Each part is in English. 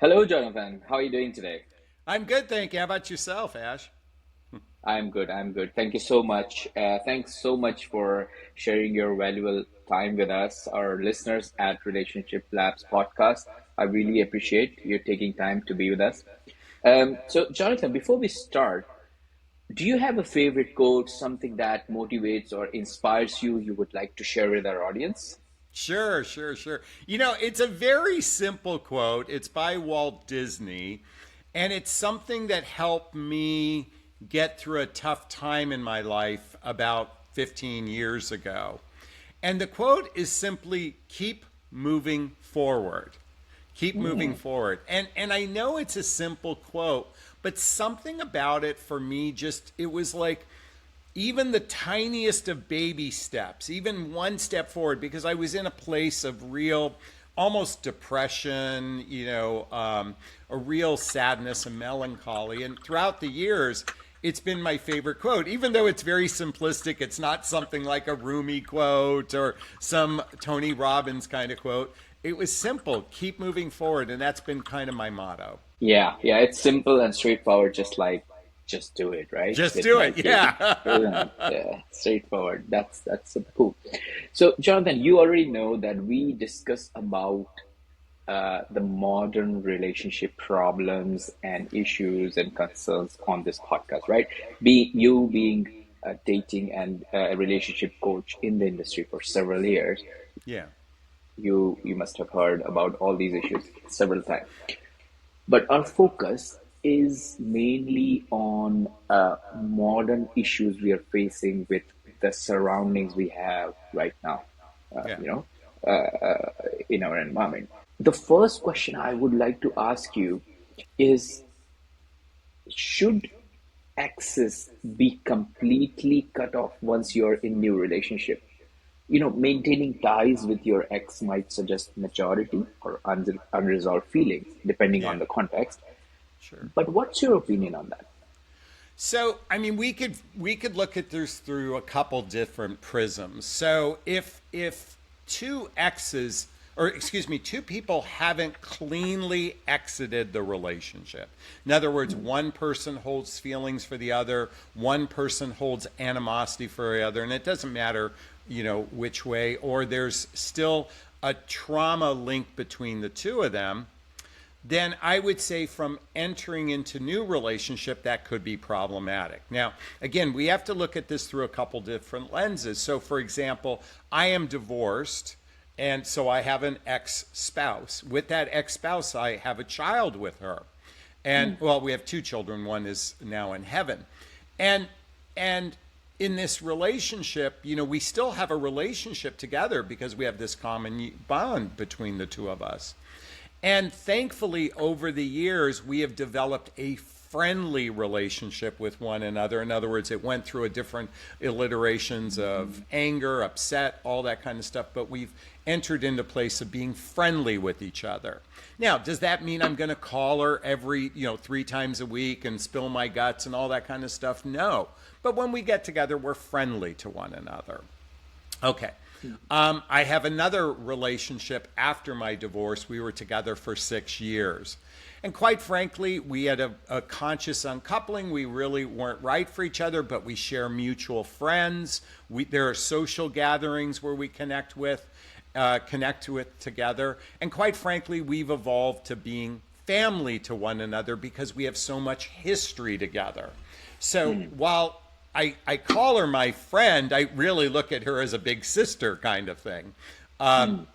Hello, Jonathan. How are you doing today? I'm good, thank you. How about yourself, Ash? I'm good. I'm good. Thank you so much. Thanks so much for sharing your valuable time with us, our listeners at Relationship Labs podcast. I really appreciate you taking time to be with us. So, Jonathan, before we start, do you have a favorite quote, something that motivates or inspires you, you would like to share with our audience? Sure. It's a very simple quote. It's by Walt Disney, and it's something that helped me get through a tough time in my life about 15 years ago. And the quote is simply keep moving forward. Keep moving Mm, forward. And I know it's a simple quote, but something about it for me just it was like even the tiniest of baby steps, even one step forward, because I was in a place of real, almost depression, a real sadness and melancholy. And throughout the years, it's been my favorite quote, even though it's very simplistic. It's not something like a Rumi quote or some Tony Robbins kind of quote. It was simple, keep moving forward. And that's been kind of my motto. yeah, it's simple and straightforward, just like just do it, right? Just With do my it. kid. Yeah. Yeah, straightforward. That's super cool. So, Jonathan, you already know that we discuss about the modern relationship problems and issues and concerns on this podcast, right? Being a dating and a relationship coach in the industry for several years, Yeah. you must have heard about all these issues several times. But our focus is mainly on modern issues we are facing with the surroundings we have right now, uh, Yeah. you know, in our environment. The first question I would like to ask you is, should access be completely cut off once you're in new relationship? Maintaining ties with your ex might suggest maturity or unresolved feelings, depending on Yeah. the context. Sure. But what's your opinion on that? So, I mean, we could look at this through a couple different prisms. So, if two exes, or excuse me, two people haven't cleanly exited the relationship. In other words, one person holds feelings for the other, one person holds animosity for the other, and it doesn't matter, which way, or there's still a trauma link between the two of them, then I would say from entering into new relationship that could be problematic. Now, again, we have to look at this through a couple different lenses. So for example, I am divorced and so I have an ex-spouse. With that ex-spouse, I have a child with her. And Mm, well, we have two children, one is now in heaven. And and in this relationship, we still have a relationship together because we have this common bond between the two of us. And thankfully, over the years, we have developed a friendly relationship with one another. In other words, it went through a different iterations of anger, upset, all that kind of stuff, but we've entered into a place of being friendly with each other. Now, does that mean I'm going to call her every, 3 times a week and spill my guts and all that kind of stuff? No. But when we get together, we're friendly to one another. Okay. I have another relationship after my divorce. We were together for 6 years. And quite frankly, we had a conscious uncoupling. We really weren't right for each other, but we share mutual friends. There are social gatherings where we connect with together. And quite frankly, we've evolved to being family to one another because we have so much history together. So mm, while I call her my friend, I really look at her as a big sister kind of thing mm,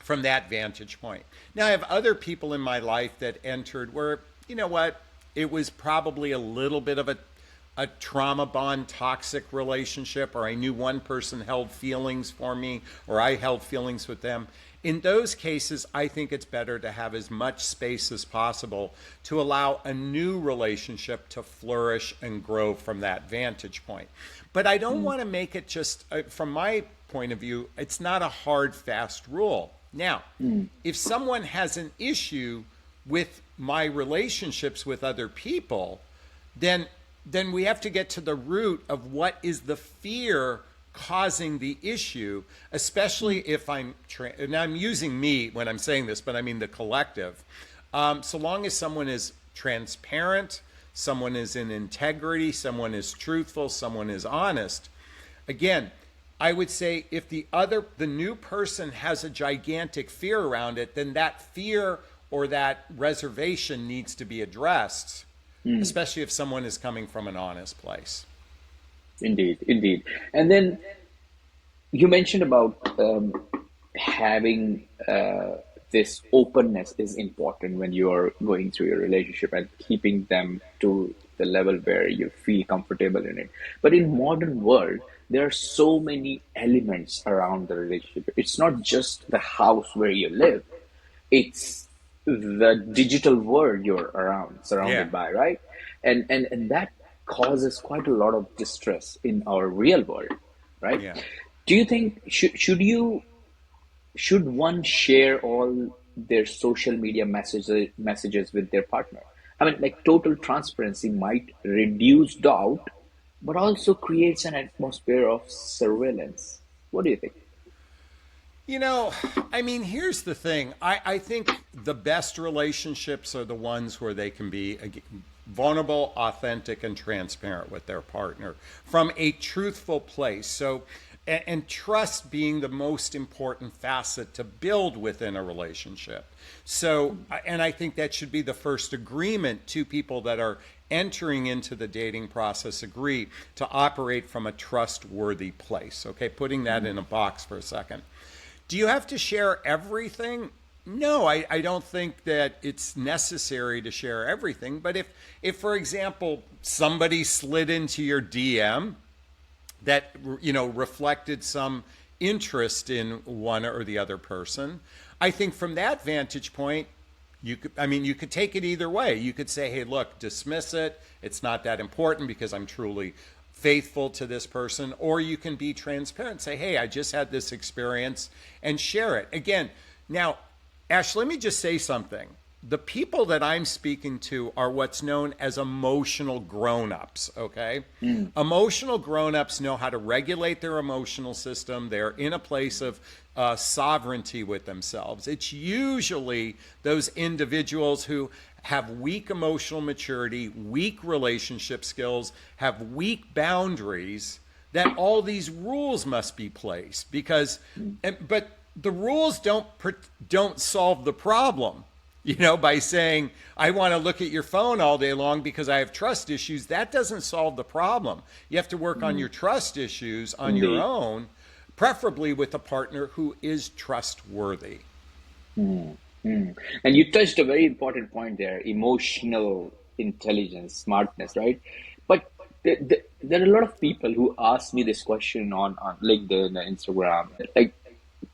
from that vantage point. Now, I have other people in my life that entered where, you know what, it was probably a little bit of a trauma bond toxic relationship, or I knew one person held feelings for me, or I held feelings with them. In those cases, I think it's better to have as much space as possible to allow a new relationship to flourish and grow from that vantage point. But I don't mm, want to make it just, from my point of view, it's not a hard, fast rule. Now, mm, if someone has an issue with my relationships with other people, then then we have to get to the root of what is the fear causing the issue, especially mm, if and I'm using me when I'm saying this, but I mean the collective. So long as someone is transparent, someone is in integrity, someone is truthful, someone is honest. Again, I would say if the new person has a gigantic fear around it, then that fear or that reservation needs to be addressed, especially if someone is coming from an honest place. Indeed, indeed. And then you mentioned about having this openness is important when you're going through your relationship and keeping them to the level where you feel comfortable in it. But in modern world, there are so many elements around the relationship. It's not just the house where you live, it's the digital world you're around Yeah. surrounded by, right? And that causes quite a lot of distress in our real world, right? Yeah. Do you think should one share all their social media messages with their partner? I mean, like total transparency might reduce doubt, but also creates an atmosphere of surveillance. What do you think? You know, I mean, here's the thing. I think the best relationships are the ones where they can be vulnerable, authentic, and transparent with their partner from a truthful place. So, and trust being the most important facet to build within a relationship. So, and I think that should be the first agreement. Two people that are entering into the dating process agree to operate from a trustworthy place. Okay, putting that in a box for a second. Do you have to share everything? No, I don't think that it's necessary to share everything. But if, for example, somebody slid into your DM that reflected some interest in one or the other person, I think from that vantage point, you could take it either way. You could say, hey, look, dismiss it. It's not that important because I'm truly faithful to this person. Or you can be transparent, say, hey, I just had this experience, and share it. Again, now, Ash, let me just say something. The people that I'm speaking to are what's known as emotional grown-ups, okay? Emotional grown-ups know how to regulate their emotional system. They're in a place of sovereignty with themselves. It's usually those individuals who have weak emotional maturity, weak relationship skills, have weak boundaries, that all these rules must be placed but the rules don't solve the problem. By saying, I want to look at your phone all day long because I have trust issues, that doesn't solve the problem. You have to work on your trust issues on your Indeed. own, preferably with a partner who is trustworthy. And you touched a very important point there, emotional intelligence, smartness, right? But there are a lot of people who ask me this question on LinkedIn and Instagram. Like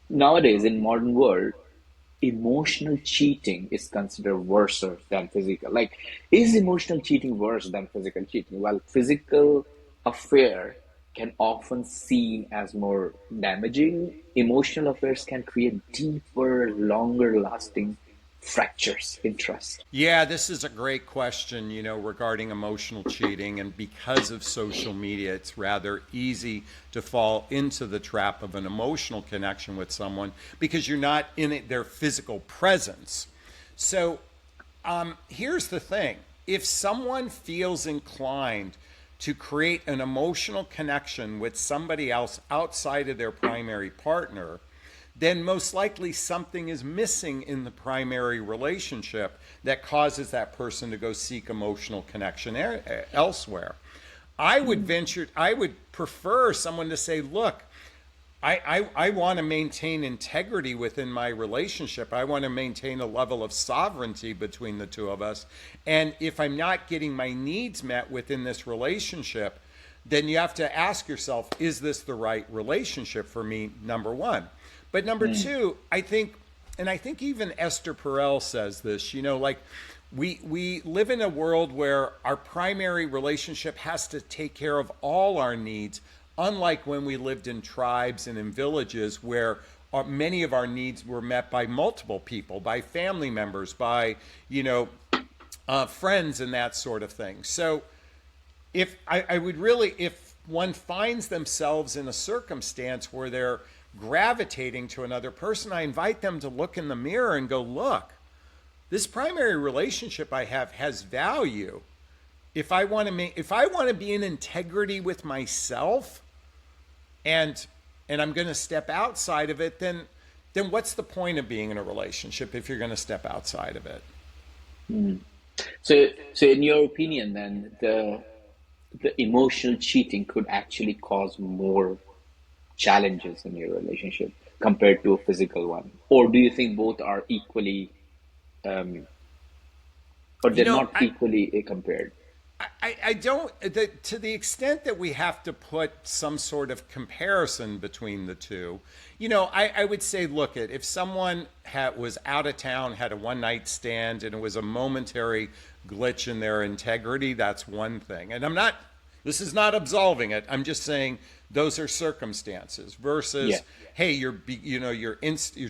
nowadays in modern world, emotional cheating is considered worse than physical. Like, is emotional cheating worse than physical cheating? Well, physical affair can often seen as more damaging. Emotional affairs can create deeper, longer lasting fractures in trust. Yeah, this is a great question, regarding emotional cheating. And because of social media, it's rather easy to fall into the trap of an emotional connection with someone because you're not in their physical presence. So here's the thing. If someone feels inclined to create an emotional connection with somebody else outside of their primary partner, then most likely something is missing in the primary relationship that causes that person to go seek emotional connection elsewhere. I would prefer someone to say, look, I want to maintain integrity within my relationship. I want to maintain a level of sovereignty between the two of us. And if I'm not getting my needs met within this relationship, then you have to ask yourself, is this the right relationship for me? Number one. But number two, I think even Esther Perel says this, like we live in a world where our primary relationship has to take care of all our needs, unlike when we lived in tribes and in villages where many of our needs were met by multiple people, by family members, by, friends and that sort of thing. So if one finds themselves in a circumstance where they're gravitating to another person, I invite them to look in the mirror and go, look, this primary relationship I have has value. If I want to be in integrity with myself, and I'm going to step outside of it, then what's the point of being in a relationship if you're going to step outside of it? So in your opinion, then the emotional cheating could actually cause more challenges in your relationship compared to a physical one, or do you think both are equally, um, or You they're know, not equally compared? I don't, to the extent that we have to put some sort of comparison between the two, I would say, look, if someone was out of town, had a one night stand, and it was a momentary glitch in their integrity, that's one thing. And this is not absolving it. I'm just saying those are circumstances Yeah. versus, hey, you're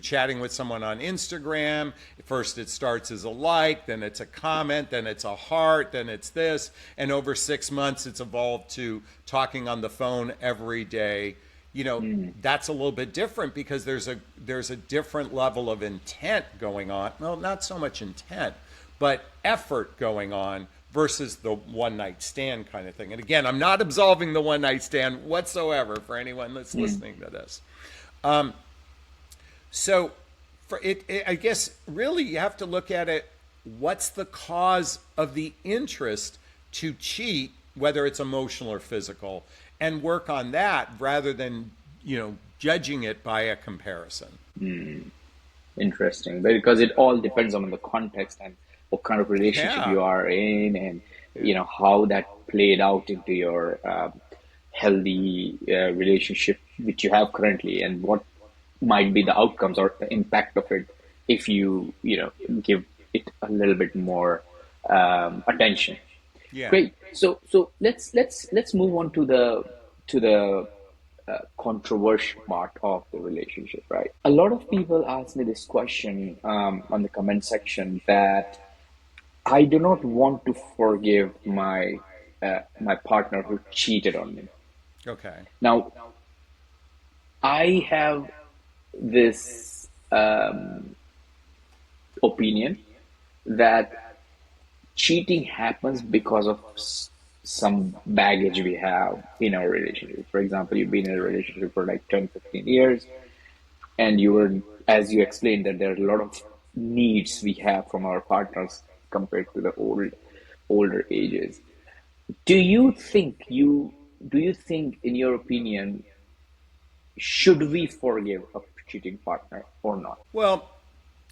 chatting with someone on Instagram. First it starts as a like, then it's a comment, then it's a heart, then it's this, and over 6 months it's evolved to talking on the phone every day. That's a little bit different because there's a different level of intent going on. Well, not so much intent, but effort going on versus the one night stand kind of thing. And again, I'm not absolving the one night stand whatsoever for anyone that's listening to this. So I guess really you have to look at it. What's the cause of the interest to cheat, whether it's emotional or physical, and work on that rather than, judging it by a comparison. Interesting, because it all depends on the context and what kind of relationship Yeah. you are in, and how that played out into your healthy relationship which you have currently, and what might be the outcomes or the impact of it if you give it a little bit more attention. Yeah. Great. So let's move on to the controversial part of the relationship, right? A lot of people ask me this question on the comment section, that I do not want to forgive my partner who cheated on me. Okay. Now, I have this opinion that cheating happens because of some baggage we have in our relationship. For example, you've been in a relationship for like 10, 15 years, and as you explained, that there are a lot of needs we have from our partners compared to the older ages. Do you think, in your opinion, should we forgive a cheating partner or not? Well,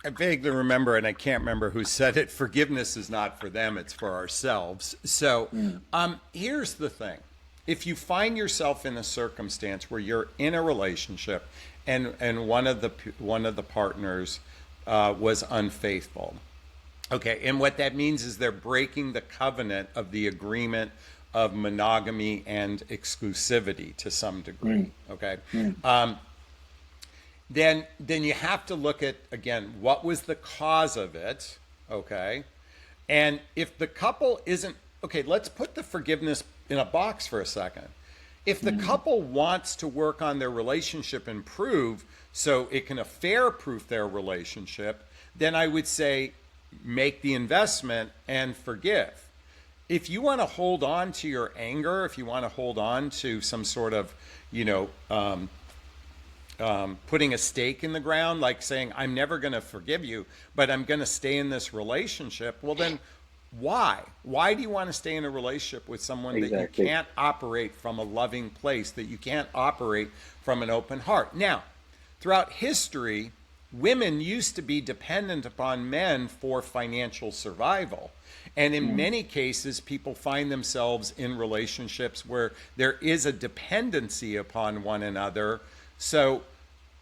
I vaguely remember, and I can't remember who said it, forgiveness is not for them, it's for ourselves. So here's the thing. If you find yourself in a circumstance where you're in a relationship and one of the partners was unfaithful, okay, and what that means is they're breaking the covenant of the agreement of monogamy and exclusivity to some degree, okay? Then you have to look at, again, what was the cause of it, okay? And if the couple isn't, okay, let's put the forgiveness in a box for a second. If the couple wants to work on their relationship and improve so it can affair proof their relationship, then I would say make the investment and forgive. If you want to hold on to your anger, if you want to hold on to some sort of, putting a stake in the ground, like saying, I'm never going to forgive you, but I'm going to stay in this relationship, well, then why? Why do you want to stay in a relationship with someone that you Exactly. can't operate from a loving place, that you can't operate from an open heart? Now, throughout history, women used to be dependent upon men for financial survival. And in many cases, people find themselves in relationships where there is a dependency upon one another. So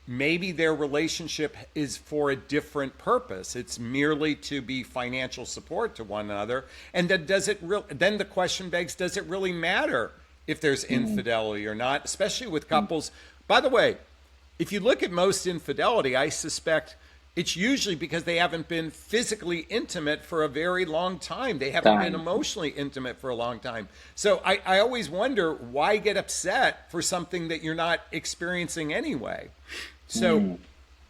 maybe their relationship is for a different purpose. It's merely to be financial support to one another. And then then the question begs, does it really matter if there's infidelity or not, especially with couples? By the way, if you look at most infidelity, I suspect it's usually because they haven't been physically intimate for a very long time. They haven't been Time. emotionally intimate for a long time. So I always wonder, why get upset for something that you're not experiencing anyway? So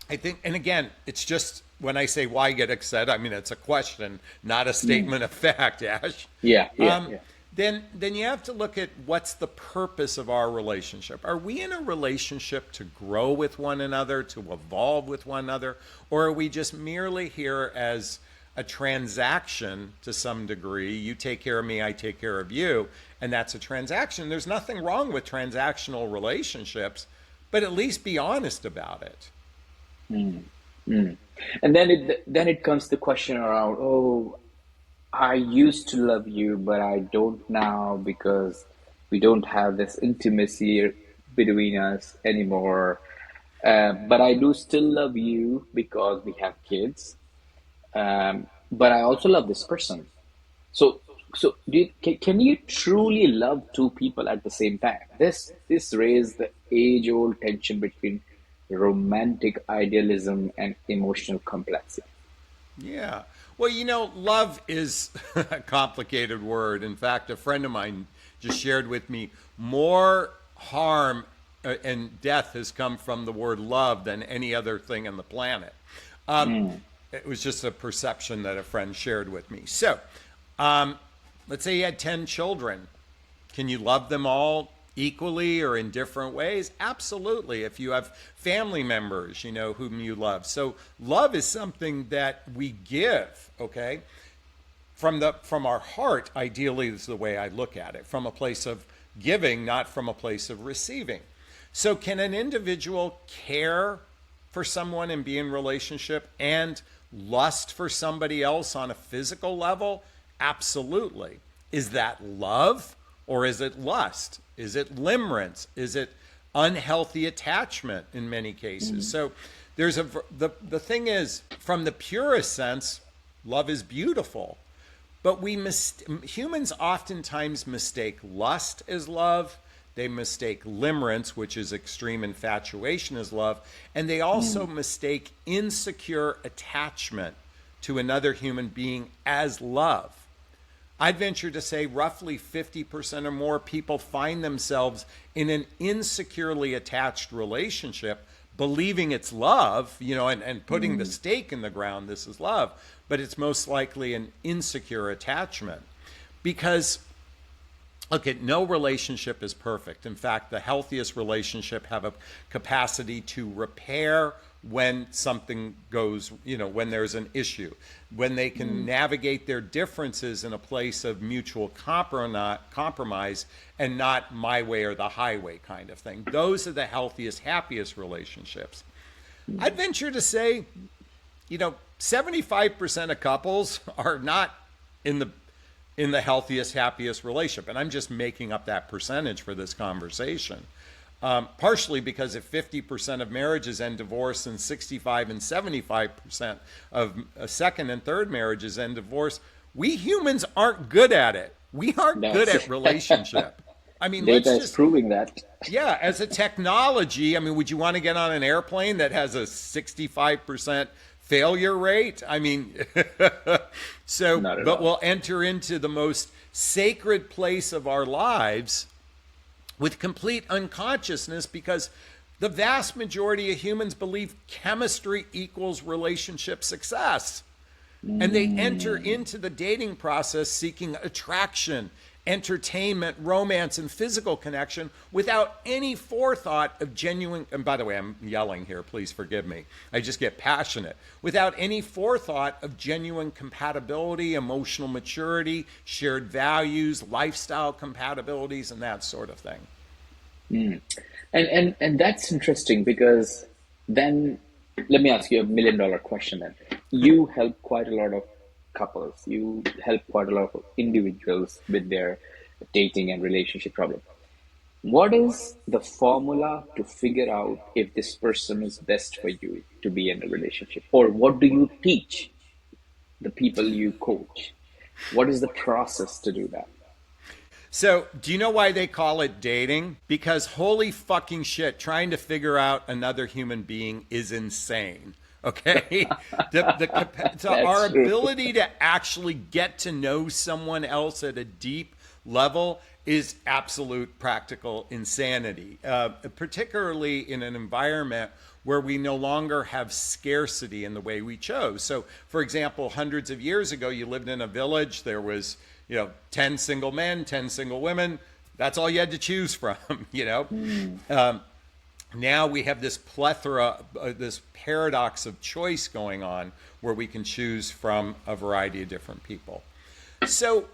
I think, and again, it's just when I say why get upset, I mean it's a question, not a Mm. statement of fact, Ash. Yeah, yeah, Um, yeah. then you have to look at what's the purpose of our relationship. Are we in a relationship to grow with one another, to evolve with one another, or are we just merely here as a transaction to some degree? You take care of me, I take care of you, and that's a transaction. There's nothing wrong with transactional relationships, but at least be honest about it. Mm. Mm. And then it comes the question around, oh, I used to love you, but I don't now because we don't have this intimacy between us anymore. But I do still love you because we have kids. But I also love this person. So, can you truly love two people at the same time? This raised the age-old tension between romantic idealism and emotional complexity. Yeah. Well, love is a complicated word. In fact, a friend of mine just shared with me more harm and death has come from the word love than any other thing on the planet. Um, Mm. it was just a perception that a friend shared with me. So, um, let's say you had 10 children. Can you love them all equally or in different ways? Absolutely. If you have family members, whom you love. So love is something that we give, okay? From our heart, ideally is the way I look at it, from a place of giving, not from a place of receiving. So can an individual care for someone and be in relationship and lust for somebody else on a physical level? Absolutely. Is that love or is it lust? Is it limerence? Is it unhealthy attachment in many cases? Mm. So the thing is, from the purest sense, love is beautiful. But humans oftentimes mistake lust as love. They mistake limerence, which is extreme infatuation, as love. And they also Mm. mistake insecure attachment to another human being as love. I'd venture to say roughly 50% or more people find themselves in an insecurely attached relationship, believing it's love, and putting the Mm. stake in the ground, this is love, but it's most likely an insecure attachment. Because look, no relationship is perfect. In fact, the healthiest relationship have a capacity to repair when something goes, when there's an issue, when they can Mm. navigate their differences in a place of mutual compromise and not my way or the highway kind of thing. Those are the healthiest, happiest relationships. I'd Mm. venture to say, 75% of couples are not in the healthiest, happiest relationship. And I'm just making up that percentage for this conversation. Partially because if 50% of marriages end divorce and 65 and 75% of second and third marriages end divorce, we humans aren't good at it. We aren't good That's at relationship. I mean, data let's is just, proving that. yeah, as a technology, I mean, would you want to get on an airplane that has a 65% failure rate? I mean, so, Not at but all. we'll enter into the most sacred place of our lives with complete unconsciousness because the vast majority of humans believe chemistry equals relationship success. And they enter Mm. into the dating process seeking attraction, entertainment, romance, and physical connection without any forethought of genuine. And by the way, I'm yelling here, please forgive me. I just get passionate. Without any forethought of genuine compatibility, emotional maturity, shared values, lifestyle compatibilities, and that sort of thing. Mm. And that's interesting because then let me ask you a $1 million question then. You help quite a lot of couples. You help quite a lot of individuals with their dating and relationship problem. What is the formula to figure out if this person is best for you to be in a relationship? Or what do you teach the people you coach? What is the process to do that? So, do you know why they call it dating? Because holy fucking shit, trying to figure out another human being is insane. Okay? So our That's true. ability to actually get to know someone else at a deep level is absolute practical insanity, particularly in an environment where we no longer have scarcity in the way we chose. So, for example, hundreds of years ago, you lived in a village, there was, 10 single men, 10 single women. That's all you had to choose from, Now we have this plethora, this paradox of choice going on where we can choose from a variety of different people. So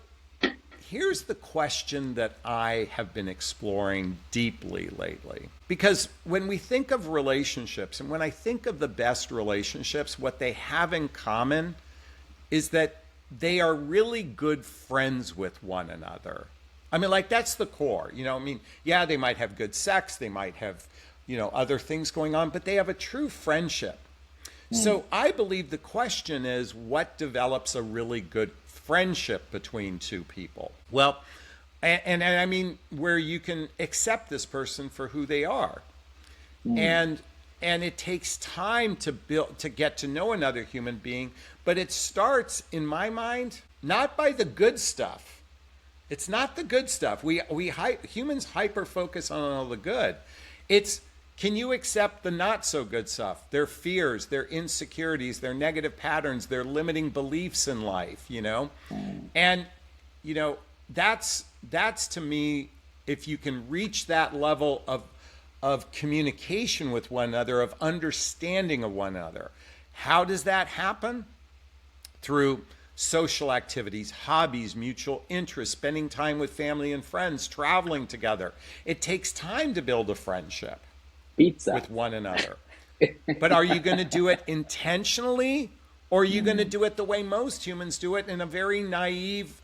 here's the question that I have been exploring deeply lately. Because when we think of relationships, and when I think of the best relationships, what they have in common is that they are really good friends with one another. I mean, like, that's the core, yeah, they might have good sex, they might have, other things going on, but they have a true friendship. So I believe the question is, what develops a really good friendship between two people? Well, and I mean, where you can accept this person for who they are. And it takes time to build, to get to know another human being, but it starts, in my mind, not by the good stuff. It's not the good stuff. Humans hyper focus on all the good. It's, can you accept the not so good stuff? Their fears, their insecurities, their negative patterns, their limiting beliefs in life, And, that's to me, if you can reach that level of communication with one another, of understanding of one another. How does that happen? Through social activities, hobbies, mutual interests, spending time with family and friends, traveling together. It takes time to build a friendship with one another. But are you going to do it intentionally, or are you going to do it the way most humans do it, in a very naive,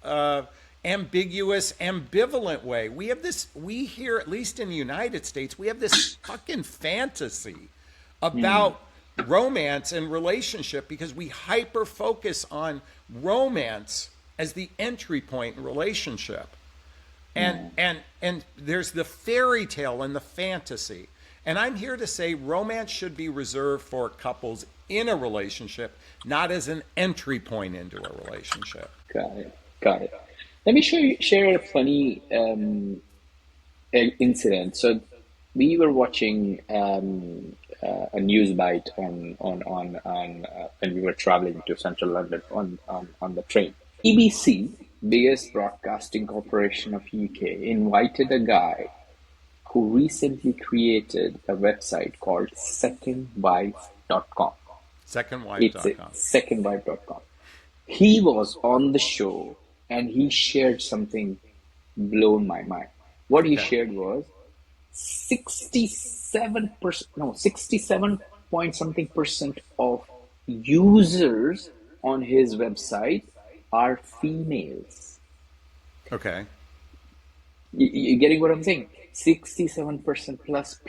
ambiguous, ambivalent way? We here, at least in the United States, we have this fucking fantasy about romance and relationship because we hyper focus on romance as the entry point in relationship. And there's the fairy tale and the fantasy. And I'm here to say romance should be reserved for couples in a relationship, not as an entry point into a relationship. Got it. Let me share a funny incident. So we were watching a news bite on when we were traveling to central London on the train. BBC, biggest broadcasting corporation of UK, invited a guy who recently created a website called secondwife.com. Secondwife.com. It's secondwife.com. He was on the show and he shared something blown my mind. What he shared was 67 point something percent of users on his website are females. Okay. You getting what I'm saying? 67% plus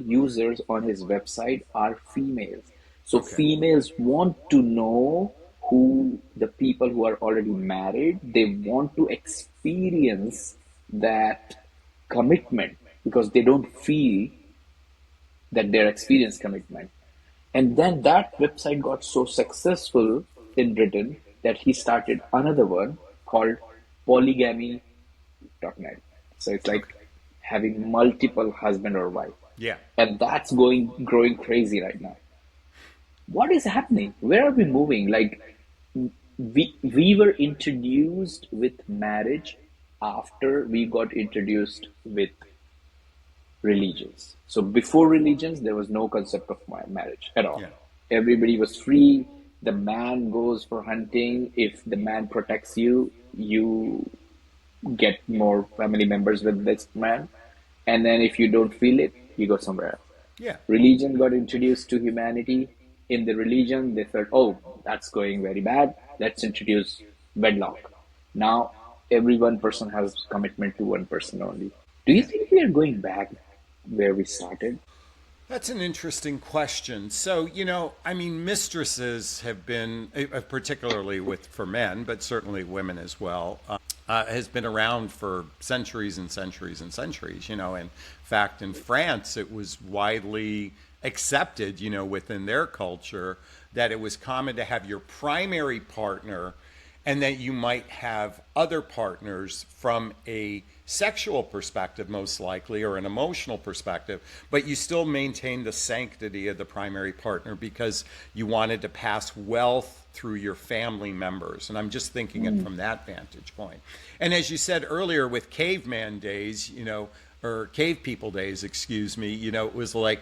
users on his website are females. So females want to know who the people who are already married, they want to experience that commitment because they don't feel that they're experienced commitment. And then that website got so successful in Britain that he started another one called polygamy.net. So it's like having multiple husband or wife. Yeah. And that's growing crazy right now. What is happening? Where are we moving? Like, we were introduced with marriage after we got introduced with religions. So before religions, there was no concept of marriage at all. Yeah. Everybody was free. The man goes for hunting. If the man protects you, you get more family members with this man. And then if you don't feel it, you go somewhere else. Yeah. Religion got introduced to humanity. In the religion, they thought, oh, that's going very bad. Let's introduce wedlock. Now, every one person has commitment to one person only. Do you think we are going back where we started? That's an interesting question. So, mistresses have been, particularly for men, but certainly women as well, has been around for centuries and centuries and centuries. In fact, in France, it was widely accepted, within their culture, that it was common to have your primary partner and that you might have other partners from a sexual perspective, most likely, or an emotional perspective, but you still maintain the sanctity of the primary partner because you wanted to pass wealth through your family members. And I'm just thinking it from that vantage point. And as you said earlier, with caveman days, or cave people days, excuse me, it was like,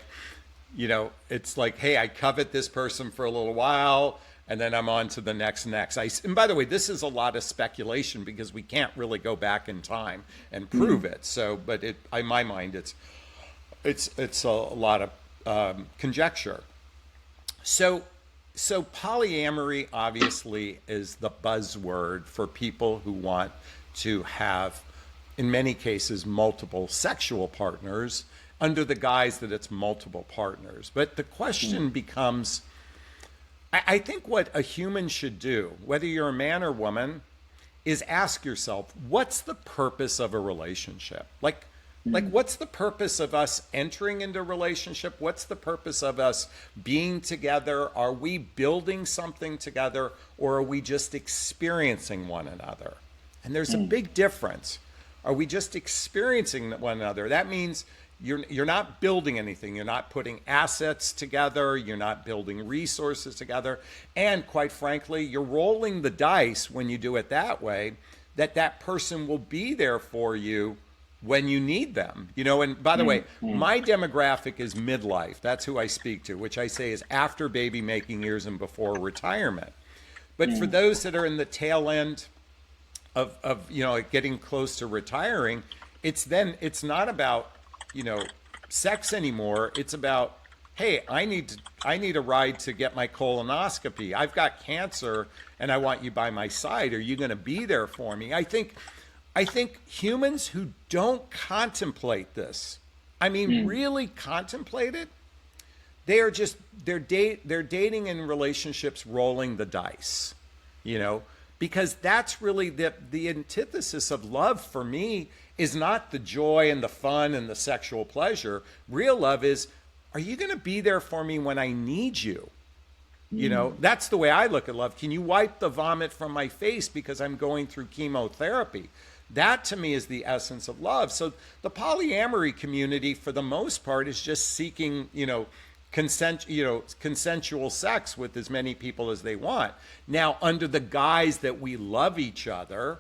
it's like, hey, I covet this person for a little while, and then I'm on to the next. And by the way, this is a lot of speculation because we can't really go back in time and prove it. So, but in my mind, it's a lot of conjecture. So polyamory obviously is the buzzword for people who want to have, in many cases, multiple sexual partners under the guise that it's multiple partners. But the question becomes, I think what a human should do, whether you're a man or woman, is ask yourself, what's the purpose of a relationship? Like what's the purpose of us entering into a relationship? What's the purpose of us being together? Are we building something together, or are we just experiencing one another? And there's a big difference. Are we just experiencing one another? That means you're not building anything. You're not putting assets together. You're not building resources together. And quite frankly, you're rolling the dice when you do it that way, that person will be there for you when you need them. And by the way, my demographic is midlife. That's who I speak to, which I say is after baby making years and before retirement. But for those that are in the tail end of getting close to retiring, it's not about sex anymore. It's about, hey, I need a ride to get my colonoscopy. I've got cancer and I want you by my side. Are you going to be there for me? I think humans who don't contemplate this, really contemplate it, they're dating in relationships rolling the dice, because that's really the antithesis of love for me. Is not the joy and the fun and the sexual pleasure. Real love is, are you going to be there for me when I need you? That's the way I look at love. Can you wipe the vomit from my face because I'm going through chemotherapy? That to me is the essence of love. So the polyamory community, for the most part, is just seeking, consensual sex with as many people as they want. Now, under the guise that we love each other,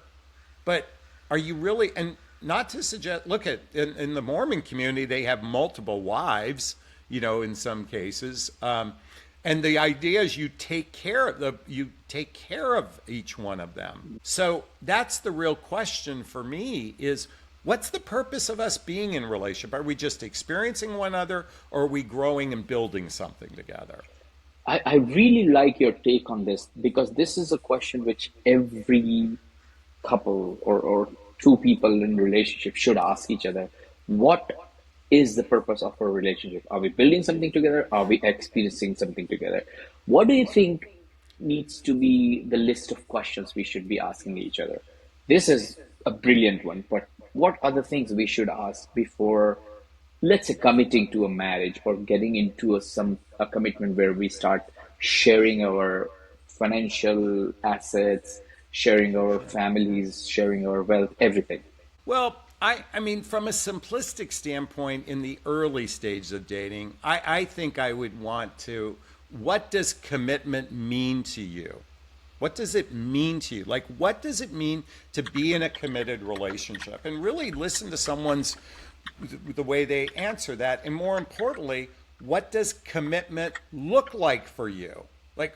but are you really? And not to suggest, look at in the Mormon community, they have multiple wives, in some cases, and the idea is you take care of each one of them. So that's the real question for me: is what's the purpose of us being in a relationship? Are we just experiencing one another, or are we growing and building something together? I really like your take on this, because this is a question which every couple or two people in relationship should ask each other. What is the purpose of a relationship? Are we building something together? Are we experiencing something together? What do you think needs to be the list of questions we should be asking each other? This is a brilliant one, but what are the things we should ask before, let's say, committing to a marriage or getting into a commitment where we start sharing our financial assets, sharing our families, sharing our wealth, everything? Well, I mean, from a simplistic standpoint, in the early stages of dating, I think I would want to, what does commitment mean to you? What does it mean to you? Like, what does it mean to be in a committed relationship? And really listen to the way they answer that. And more importantly, what does commitment look like for you? Like,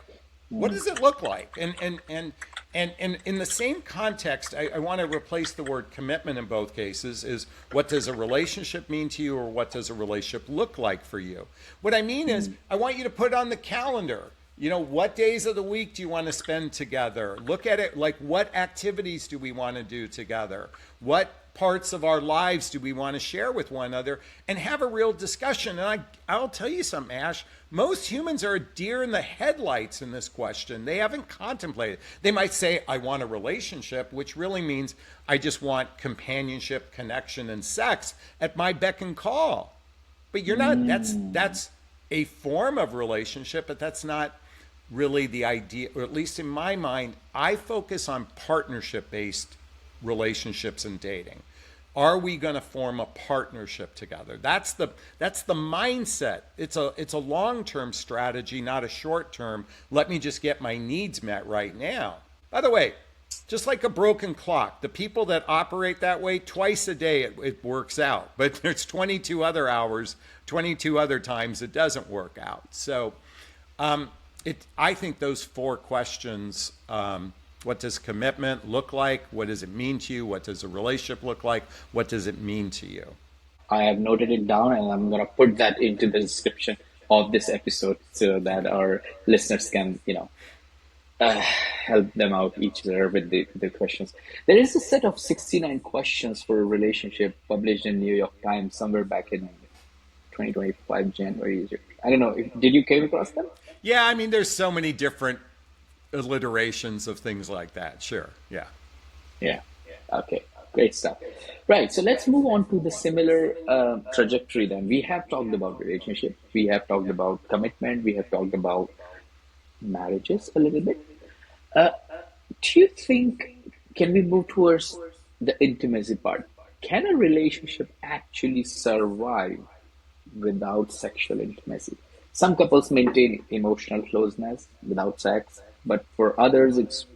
what does it look like? And in the same context, I want to replace the word commitment in both cases is, what does a relationship mean to you, or what does a relationship look like for you? What I mean is, I want you to put it on the calendar. What days of the week do you want to spend together? Look at it like, what activities do we want to do together? What parts of our lives do we want to share with one another, and have a real discussion? And I'll tell you something, Ash, most humans are a deer in the headlights in this question. They haven't contemplated. They might say, I want a relationship, which really means I just want companionship, connection, and sex at my beck and call. But you're not, that's a form of relationship, but that's not really the idea, or at least in my mind, I focus on partnership based relationships and dating. Are we going to form a partnership together? That's the mindset. It's a long-term strategy, not a short-term. Let me just get my needs met right now. By the way, just like a broken clock, the people that operate that way, twice a day it works out, but there's 22 other hours, 22 other times it doesn't work out. So I think those four questions, what does commitment look like? What does it mean to you? What does a relationship look like? What does it mean to you? I have noted it down and I'm going to put that into the description of this episode so that our listeners can, help them out each other with the questions. There is a set of 69 questions for a relationship published in New York Times somewhere back in 2025 January. I don't know. Did you came across them? Yeah, I mean, there's so many different alliterations of things like that. Sure. Yeah. Yeah. Okay. Great stuff. Right. So let's move on to the similar trajectory then. We have talked about relationship. We have talked about commitment. We have talked about marriages a little bit. Uh, do you think, can we move towards the intimacy part? Can a relationship actually survive without sexual intimacy? Some couples maintain emotional closeness without sex, but for others, it's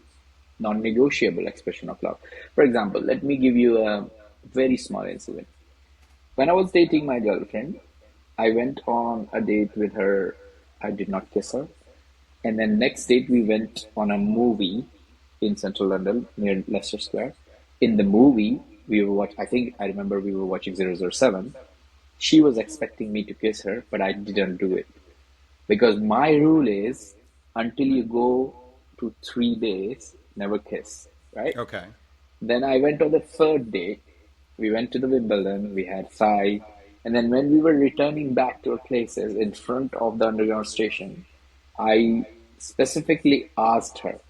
non-negotiable expression of love. For example, let me give you a very small incident. When I was dating my girlfriend, I went on a date with her. I did not kiss her. And then next date, we went on a movie in central London near Leicester Square. In the movie, I think I remember we were watching 007. She was expecting me to kiss her, but I didn't do it. Because my rule is until you go to 3 days, never kiss, right? Okay. Then I went on the third day. We went to the Wimbledon, we had five. And then when we were returning back to our places in front of the underground station, I specifically asked her,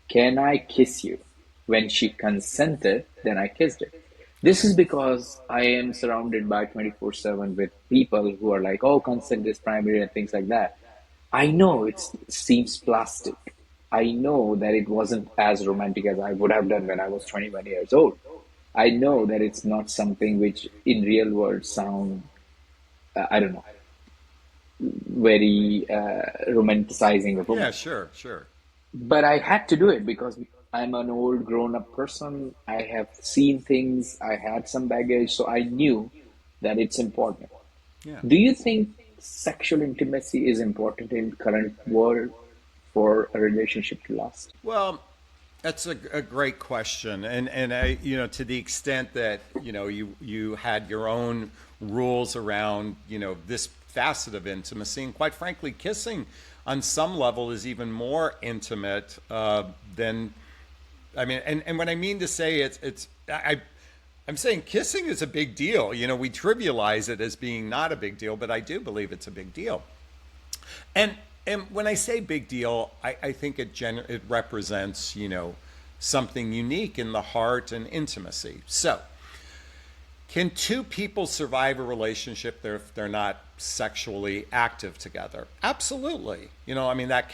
can I kiss you? When she consented, then I kissed her. This is because I am surrounded by 24/7 with people who are like, oh, consent is primary and things like that. I know it seems plastic. I know that it wasn't as romantic as I would have done when I was 21 years old. I know that it's not something which in real world sound, I don't know, very romanticizing of Yeah, women. sure, sure. But I had to do it because I'm an old grown up person. I have seen things, I had some baggage, so I knew that it's important. Yeah. Do you think sexual intimacy is important in current world for a relationship to last? Well, that's a great question, and I, to the extent that you had your own rules around this facet of intimacy, and quite frankly, kissing on some level is even more intimate than, I mean, and what I mean to say I'm saying kissing is a big deal. We trivialize it as being not a big deal, but I do believe it's a big deal. And when I say big deal, I think it represents, something unique in the heart and intimacy. So, can two people survive a relationship if they're not sexually active together? Absolutely. I mean, that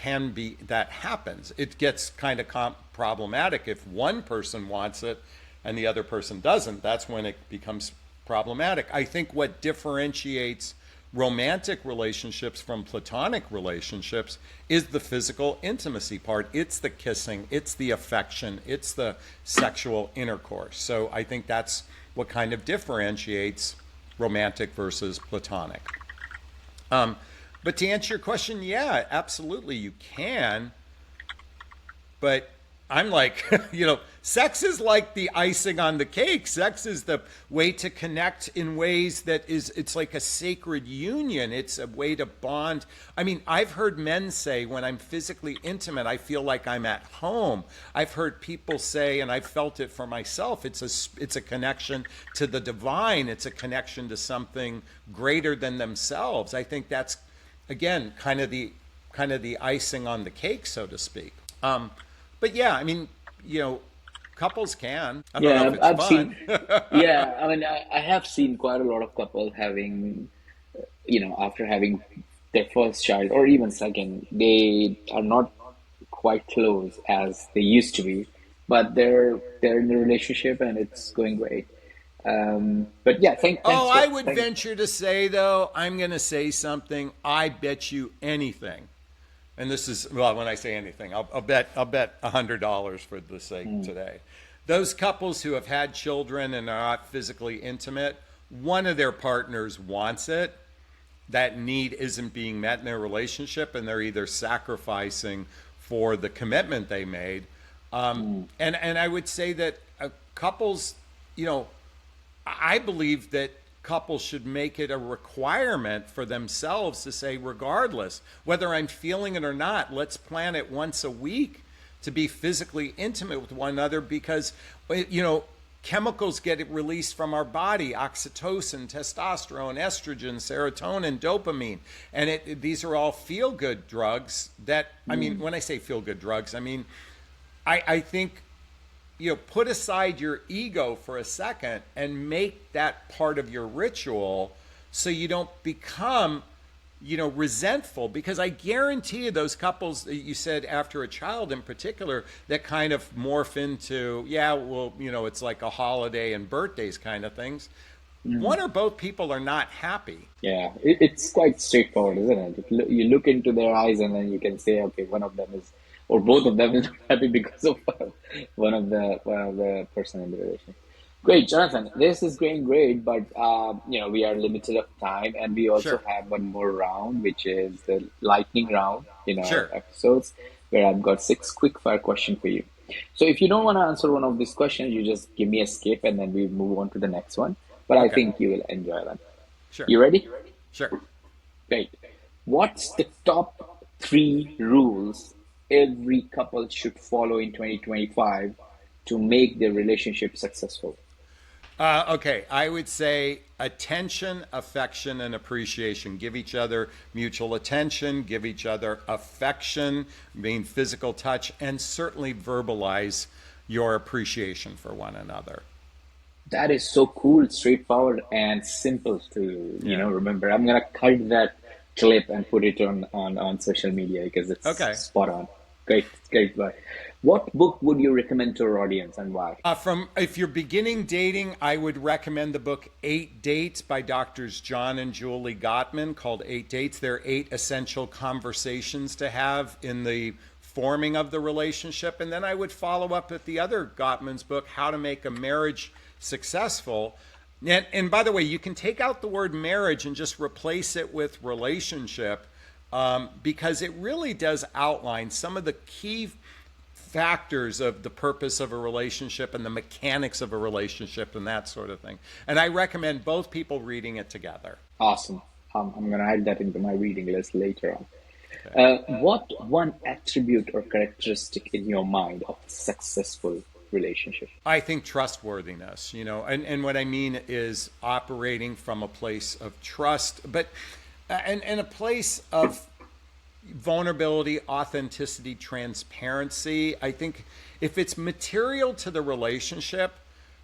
happens. It gets kind of problematic if one person wants it and the other person doesn't. That's when it becomes problematic. I think what differentiates romantic relationships from platonic relationships is the physical intimacy part. It's the kissing, it's the affection, it's the sexual intercourse. So I think that's what kind of differentiates romantic versus platonic. But to answer your question, yeah, absolutely you can. But I'm like, sex is like the icing on the cake. Sex is the way to connect in ways it's like a sacred union. It's a way to bond. I mean, I've heard men say when I'm physically intimate, I feel like I'm at home. I've heard people say, and I've felt it for myself, it's a connection to the divine. It's a connection to something greater than themselves. I think that's, again, kind of the icing on the cake, so to speak. But yeah, I mean, couples can. I don't know Yeah, if it's I've seen. fun. Yeah, I mean, I have seen quite a lot of couples having, after having their first child or even second, they are not quite close as they used to be, but they're in a relationship and it's going great. But yeah, Oh, I would venture to say, though, I'm going to say something. I bet you anything. And this is, well, when I say anything, I'll bet $100 for the sake today. Those couples who have had children and are not physically intimate, one of their partners wants it. That need isn't being met in their relationship, and they're either sacrificing for the commitment they made. And I would say that couples, you know, I believe that couples should make it a requirement for themselves to say, regardless, whether I'm feeling it or not, let's plan it once a week to be physically intimate with one another, because, you know, chemicals get released from our body: oxytocin, testosterone, estrogen, serotonin, dopamine. And these are all feel-good drugs that, I mean, when I say feel-good drugs, I mean, I think, you know, put aside your ego for a second and make that part of your ritual so you don't become, you know, resentful. Because I guarantee you those couples that you said after a child in particular that kind of morph into, yeah, well, you know, it's like a holiday and birthdays kind of things. One or both people are not happy. Yeah, it's quite straightforward, isn't it? You look into their eyes and then you can say, okay, one of them is, or both of them is not happy because of one of the person in the relationship. Great, Jonathan. This is going great, but you know, we are limited of time, and we also Sure. have one more round, which is the lightning round in our Sure. episodes, where I've got six quick fire questions for you. So if you don't want to answer one of these questions, you just give me a skip, and then we move on to the next one. But I Okay. think you will enjoy them. Sure. You ready? Sure. Great. What's the top three rules every couple should follow in 2025 to make their relationship successful? Okay, I would say attention, affection, and appreciation. Give each other mutual attention, give each other affection, mean physical touch, and certainly verbalize your appreciation for one another. That is so cool, straightforward, and simple to Yeah. remember. I'm gonna cut that clip and put it on social media because it's Okay. spot on. Great, great. Bye. What book would you recommend to our audience and why? From if you're beginning dating, I would recommend the book Eight Dates by doctors John and Julie Gottman, called Eight Dates. There are eight essential conversations to have in the forming of the relationship. And then I would follow up with the other Gottman's book, How to Make a Marriage Successful. And by the way, you can take out the word marriage and just replace it with relationship, because it really does outline some of the key factors of the purpose of a relationship and the mechanics of a relationship and that sort of thing. And I recommend both people reading it together. Awesome. I'm gonna add that into my reading list later on. What one attribute or characteristic in your mind of a successful relationship? I think trustworthiness, and what I mean is operating from a place of trust, but and a place of vulnerability, authenticity, transparency. I think if it's material to the relationship,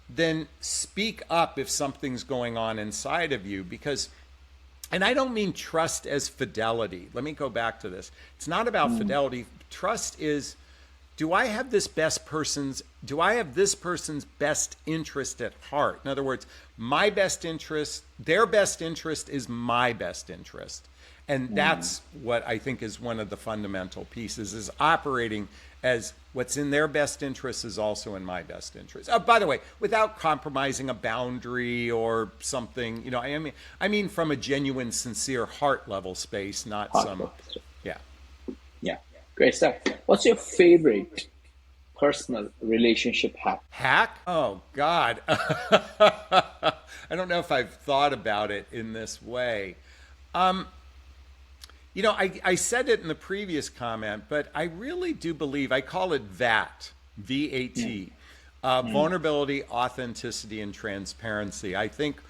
then speak up if something's going on inside of you, because, and I don't mean trust as fidelity. Let me go back to this. It's not about fidelity. Trust is, do I have this person's best interest at heart? In other words, my best interest, their best interest is my best interest. And that's what I think is one of the fundamental pieces, is operating as what's in their best interest is also in my best interest. By the way, without compromising a boundary or something, I mean from a genuine, sincere heart level space, not some, Heartfelt. yeah. Yeah, great stuff. What's your favorite personal relationship hack? Hack? Oh, God. I don't know if I've thought about it in this way. I said it in the previous comment, but I really do believe, I call it VAT, VAT, vulnerability, authenticity, and transparency. I think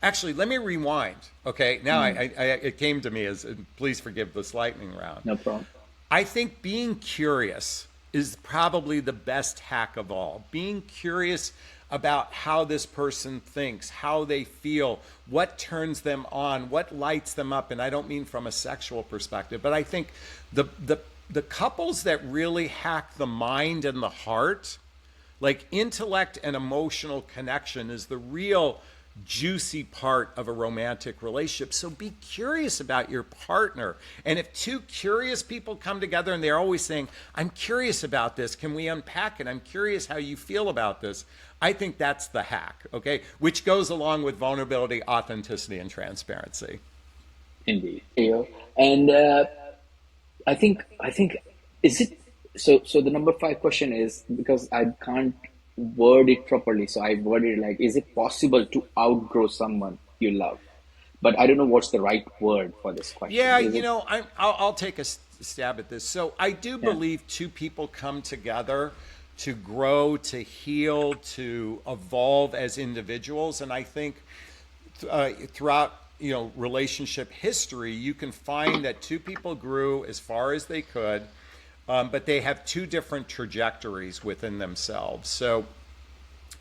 actually, let me rewind. Okay, now it came to me as, please forgive this lightning round. No problem. I think being curious is probably the best hack of all. Being curious about how this person thinks, how they feel, what turns them on, what lights them up. And I don't mean from a sexual perspective, but I think the the couples that really hack the mind and the heart, like intellect and emotional connection, is the real juicy part of a romantic relationship. So be curious about your partner. And if two curious people come together and they're always saying, I'm curious about this, can we unpack it? I'm curious how you feel about this. I think that's the hack, okay? Which goes along with vulnerability, authenticity, and transparency. Indeed. And I think is it so the number five question is, because I can't word it properly, so I worded it like, is it possible to outgrow someone you love? But I don't know what's the right word for this question. Yeah, Is it? I'll take a stab at this. So I do Yeah. believe two people come together to grow, to heal, to evolve as individuals, and I think throughout relationship history, you can find that two people grew as far as they could, but they have two different trajectories within themselves. So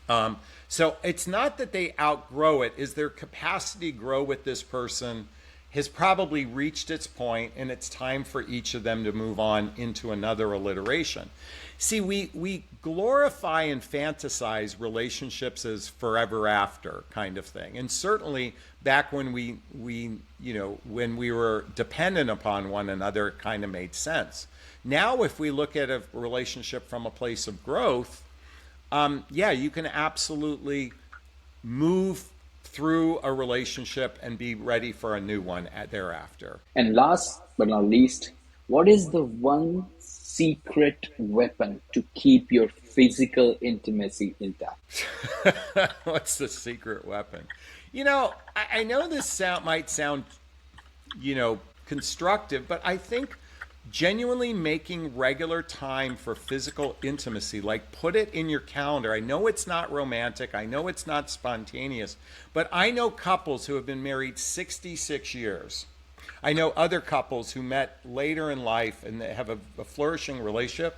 it's not that they outgrow it, is their capacity to grow with this person has probably reached its point, and it's time for each of them to move on into another alliteration. See, we glorify and fantasize relationships as forever after kind of thing. And certainly back when when we were dependent upon one another, it kind of made sense. Now, if we look at a relationship from a place of growth, yeah, you can absolutely move through a relationship and be ready for a new one thereafter. And last but not least, what is the one secret weapon to keep your physical intimacy intact? What's the secret weapon? I know this might sound, constructive, but I think genuinely making regular time for physical intimacy, like put it in your calendar. I know it's not romantic, I know it's not spontaneous, but I know couples who have been married 66 years. I know other couples who met later in life and they have a flourishing relationship.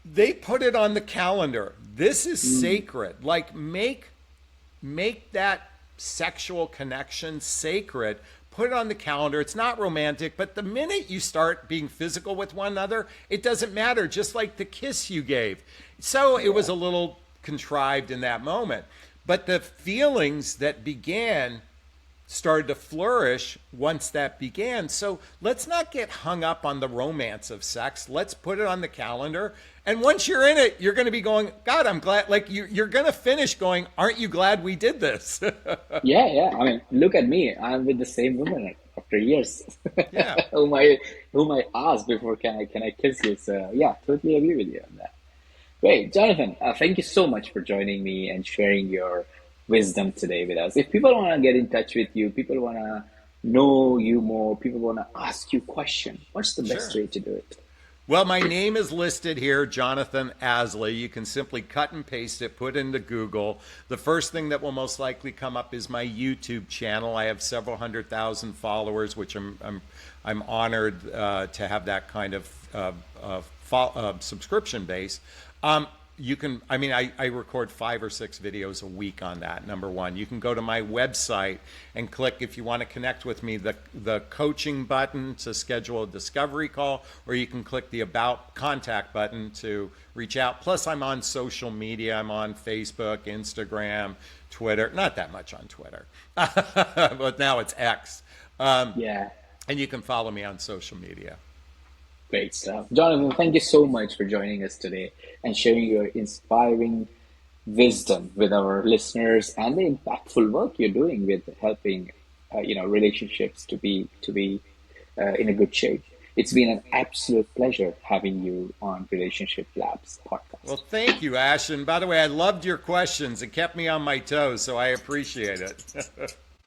They put it on the calendar. This is sacred. Like make that sexual connection sacred. Put it on the calendar. It's not romantic, but the minute you start being physical with one another, it doesn't matter, just like the kiss you gave. So it was a little contrived in that moment. But the feelings that began started to flourish once that began. So let's not get hung up on the romance of sex. Let's put it on the calendar. And once you're in it, you're going to be going, God, I'm glad. Like you're going to finish going, aren't you glad we did this? Yeah, yeah. I mean, look at me. I'm with the same woman after years. Yeah. whom I asked before, can I kiss you? So yeah, totally agree with you on that. Great, Jonathan. Thank you so much for joining me and sharing your wisdom today with us. If people want to get in touch with you, people want to know you more, people want to ask you questions, what's the best Sure. way to do it? Well, my name is listed here, Jonathon Aslay. You can simply cut and paste it, put into Google. The first thing that will most likely come up is my YouTube channel. I have several 100,000 followers, which I'm honored to have that kind of subscription base. I record 5 or 6 videos a week on that, number one. You can go to my website and click, if you want to connect with me, the coaching button to schedule a discovery call, or you can click the About Contact button to reach out. Plus, I'm on social media. I'm on Facebook, Instagram, Twitter. Not that much on Twitter, but now it's X. Yeah, And you can follow me on social media. great stuff. Jonathan, thank you so much for joining us today and sharing your inspiring wisdom with our listeners and the impactful work you're doing with helping relationships to be in a good shape. It's been an absolute pleasure having you on Relationship Labs podcast. Well, thank you, Ash. And by the way, I loved your questions. It kept me on my toes, so I appreciate it.